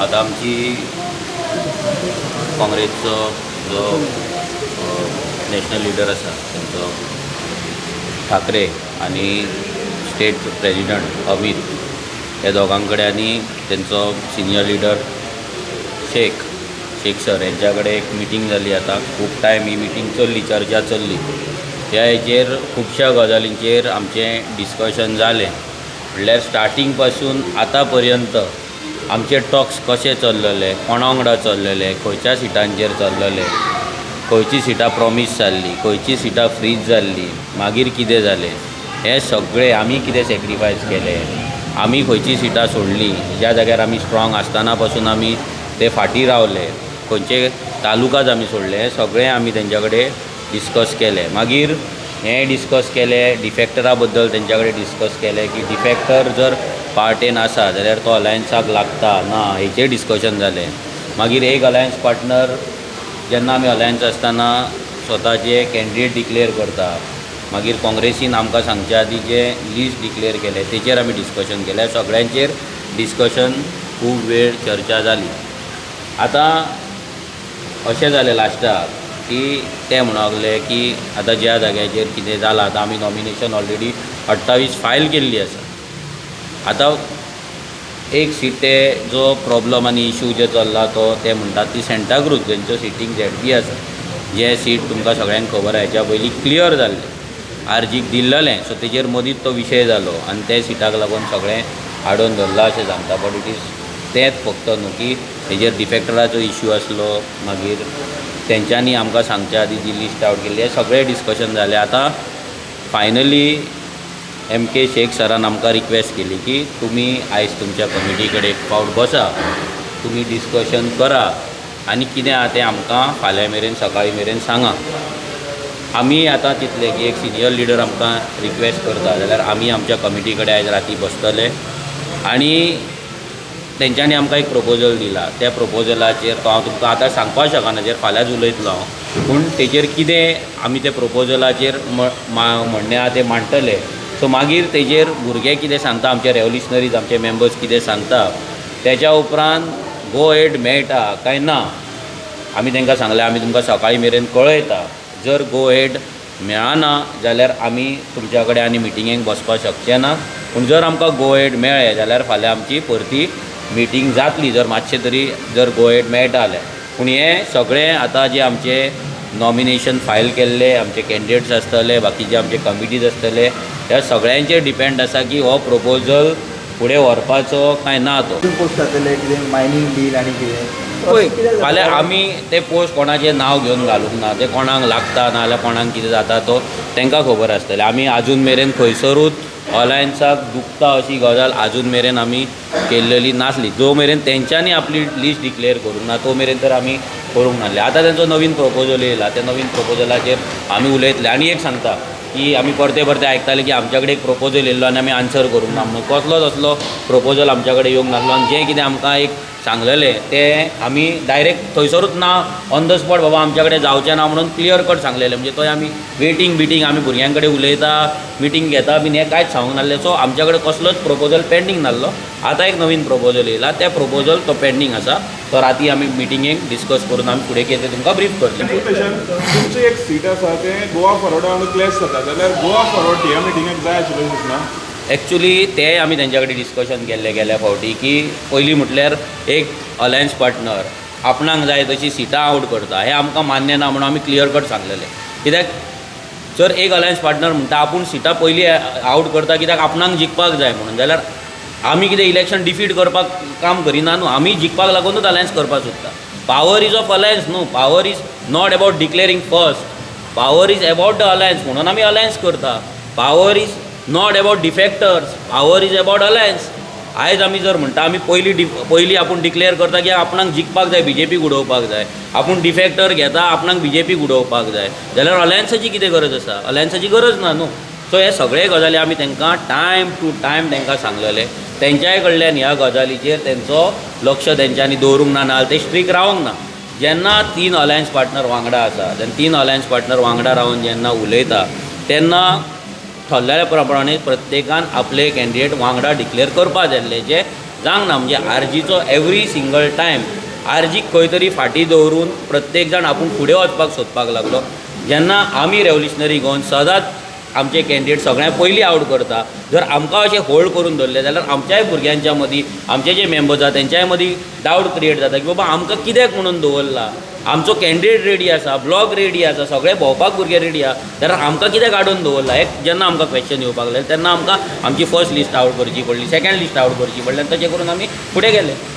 आता आमची काँग्रेसचो जो नॅशनल लिडर आसा तेंचो ठाकरे आनी स्टेट प्रेजिडंट अमित हे दोगां कडेन आनी तेंचो सिनियर लिडर शेख सर हेंच्या कडेन एक मिटींग जाली. आतां खूब टायम ही मिटींग चल्ली, चर्चा चल्ली. ह्या हेचेर खुबश्या गजालींचेर आमचें डिस्कशन जालें. म्हणल्यार स्टार्टींग पासून आतां पर्यंत आमचे टॉक्स कशे चल्लेले, कोणा वांगडा चल्लेले, खंयच्या सिटांचेर चल्लेले, खंयची सिटां प्रॉमीस जाल्ली, खंयची सिटां फ्रीज जाल्ली, मागीर कितें जालें, हें सगळें आमी कितें सॅक्रिफायस केलें, आमी खंयची सिटां सोडलीं, ज्या जाग्यार आमी स्ट्रॉंग आसतना पासून आमी ते फाटीं रावले, खंयचे तालुकाज आमी सोडले, हें सगळें आमी तेंच्या कडेन डिस्कस केलें. मागीर हें डिस्कस केलें, डिफेक्टरा बद्दल तेंच्या कडेन डिस्कस केलें की डिफेक्टर जर पार्टेन आसा जाल्यार तो अलायन्साक लागता ना, हेचेर डिस्कशन जालें. मागीर एक अलायन्स पार्टनर जेन्ना आमी अलायन्स आसतना स्वताचे कॅन्डिडेट डिक्लेअर करता, मागीर काँग्रेसीन आमकां सांगच्या आदीं जे लिस्ट डिक्लेअर केलें तेचेर आमी डिस्कशन केलें. सगळ्यांचेर डिस्कशन खूब वेळ चर्चा जाली. आतां अशें जालें लास्टाक की ते म्हणूंक लागले की आतां ज्या जाग्याचेर कितें जालां, आतां आमी नॉमिनेशन ऑलरेडी 28 फायल केल्ली आसा. आतां एक सीटे जो प्रॉब्लम आनी इशू जे चल्ला तो ते म्हणटात ती सेंटाक्रूज जेंचो सिटींग ZP आसा, जे सीट तुमकां सगळ्यांक खबर आसा हेच्या पयलीं क्लियर जाल्लें, आर्जीक दिल्लें, सो तेजेर मदींच तो विशय जालो आनी ते सिटाक लागून सगळें हाडून धरलां अशें सांगता. बट इट इज तेंच फक्त न्हू की हेजेर डिफेक्टराचो इशू आसलो, मागीर तेंच्यांनी आमकां सांगच्या आदीं जी लिस्ट आवट केल्ली, हे सगळें डिस्कशन जालें. आतां फायनली MK शेख सरान आमकां रिक्वेस्ट केली की तुमी आयज तुमच्या कमिटी कडेन एक फावट बसा, तुमी डिस्कशन करा आनी कितें आहा तें आमकां फाल्यां मेरेन सकाळीं मेरेन सांगा. आमी आतां चिंतलें की एक सिनियर लिडर आमकां रिक्वेस्ट करता जाल्यार आमी आमच्या कमिटी कडेन आयज राती बसतले आनी तेंच्यांनी आमकां एक प्रपोजल दिला. त्या प्रपोजलाचेर तो हांव तुमकां आतां सांगपाक शकना, जेर फाल्यांच उलयतलो हांव, पूण तेचेर कितें आमी त्या प्रपोजलाचेर म्हणणें आहा तें मांडटले. सो मागीर तेजेर भुरगे कितें सांगता, आमचे रेवल्युशनरीज आमचे मेंबर्स कितें सांगता, तेच्या उपरांत गो हेड मेळटा काय ना, आमी तेंकां सांगलें आमी तुमकां सकाळीं मेरेन कळयता. जर गो हेड मेळना जाल्यार आमी तुमच्या कडेन आनी मिटिंगेक बसपाक शकचे ना, पूण जर आमकां गो हेड मेळ्ळें जाल्यार फाल्यां आमची परती मिटींग जातली, जर मातशें तरी जर गो हेड मेळटा जाल्यार. पूण हें सगळें आतां जे आमचे नॉमिनेशन फायल केल्ले आमचे कॅन्डिडेट्स आसतले, बाकीचे आमचे कमिटीज आसतले, ह्या सगळ्यांचेर डिपेंड आसा की हो प्रपोजल फुडें व्हरपाचो काय ना तो. पोस्ट जातले कितें मायनींग डील आनी पळय कितें फाल्यां आमी ते पोस्ट कोणाचें नांव घेवन घालूंक ना, ते कोणाक लागता ना जाल्यार कोणाक कितें जाता तो तांकां खबर आसतलें. आमी आजून मेरेन खंयसरूच अलायन्साक दुखता अशी गजाल आजून मेरेन आमी केल्लेली नासली. जो मेरेन तेंच्यांनी आपली लिस्ट डिक्लेअर करूंक ना तो मेरेन तर आमी करूंक नासले. आतां तेंचो नवीन प्रपोजल येयला, त्या नवीन प्रपोजलाचेर आमी उलयतले. आनी एक सांगता की आमी परते आयकताले की आमच्या कडेन एक प्रपोजल येयल्लो आनी आमी आन्सर करूंक ना म्हणून. कसलोच असलो प्रपोजल आमच्या कडेन येवंक नासलो आनी जें कितें आमकां एक सांगलेलें तें आमी डायरेक्ट थंयसरूच ना ऑन द स्पॉट बाबा आमच्या कडेन जावचें ना म्हणून क्लियर कट सांगलेलें. म्हणजे थंय आमी वेटींग आमी भुरग्यां कडेन उलयता, मिटींग घेता बीन हें कांयच सांगूंक नासलें. सो आमच्या कडेन कसलोच प्रपोजल पेंडींग नासलो. आतां एक नवीन प्रपोजल येयला, त्या प्रपोजल तो पेंडींग आसा, तो राती आमी मिटिंगेक डिस्कस करून आमी फुडें कितें तुमकां ब्रीफ करतले. तुमची एक सीट आसा तें गोवा फॉरवर्डा वांगडा क्लॅश जाता जाल्यार गोवा फॉरवर्ड ह्या मिटिंगेक जाय आशिल्लें दिसना. एक्चुली तें आमी तेंच्या कडेन डिस्कशन केल्लें गेल्या फावटी की पयलीं म्हटल्यार एक अलायन्स पार्टनर आपणाक जाय तशी सिटां आवट करता, हें आमकां मान्य ना म्हणून आमी क्लियर कट सांगलेलें. कित्याक जर एक अलायन्स पार्टनर म्हणटा आपूण सिटां पयलीं आवट करता कित्याक आपणाक जिखपाक जाय म्हणून, जाल्यार आमी कितें इलेक्शन डिफीट करपाक काम करिना न्हू, आमी जिखपाक लागूनूच अलायन्स करपाक सोदता. पावर इज ऑफ अलायन्स न्हू, power is not about declaring first, power is about the alliance म्हणून आमी अलायन्स करता. Power is not about defectors, power is about alliance. आयज आमी जर म्हणटा आमी पयलीं आपूण डिक्लेअर करता की आपणाक जिखपाक जाय, BJP उडोवपाक जाय, आपूण डिफेक्टर घेता आपणाक BJP उडोवपाक जाय, जाल्यार अलायन्साची कितें गरज आसा, अलायन्साची गरज ना न्हू. सो हे सगळे गजाली आमी तांकां टायम टू टायम तांकां सांगलेले. तेंच्याय कडल्यान ह्या गजालीचेर तेंचो लक्ष तेंच्यांनी दवरूंक ना, नाजाल्यार ते स्ट्रीक रावंक ना. जेन्ना 3 अलायन्स पार्टनर वांगडा आसा, जेन्ना 3 अलायन्स पार्टनर वांगडा रावन जेन्ना उलयता तेन्ना थरलेल्या प्रमाणे प्रत्येकान आपले कॅन्डिडेट वांगडा डिक्लेअर करपा जाय, जे जावंक ना. म्हणजे आरजीचो एवरी सिंगल टायम आरजीक खंय तरी फाटीं दवरून प्रत्येक जाण आपूण फुडें वचपाक सोदपाक लागलो. जेन्ना आमी रेवल्युशनरी गोवन सदांच आमचे कॅन्डिडेट सगळ्यां पयलीं आवट करता. जर आमकां अशें होल्ड करून दवरलें जाल्यार आमच्याय भुरग्यांच्या मदीं आमचे जे मेंबर्स आसा तेंच्याय मदीं डावट क्रिएट जाता की बाबा आमकां कित्याक म्हणून दवरला. आमचो कॅन्डिडेट रेडी आसा, ब्लॉक रेडी आसा, सगळे भोंवपाक भुरगे रेडी आसा, जाल्यार आमकां कित्याक आडोवन दवरला. एक जेन्ना आमकां क्वेश्चन येवपाक लागलें तेन्ना आमकां आमची फर्स्ट लिस्ट आवट करची पडली, सेकंड लिस्ट आवट करची पडली आनी तशें करून आमी फुडें गेले.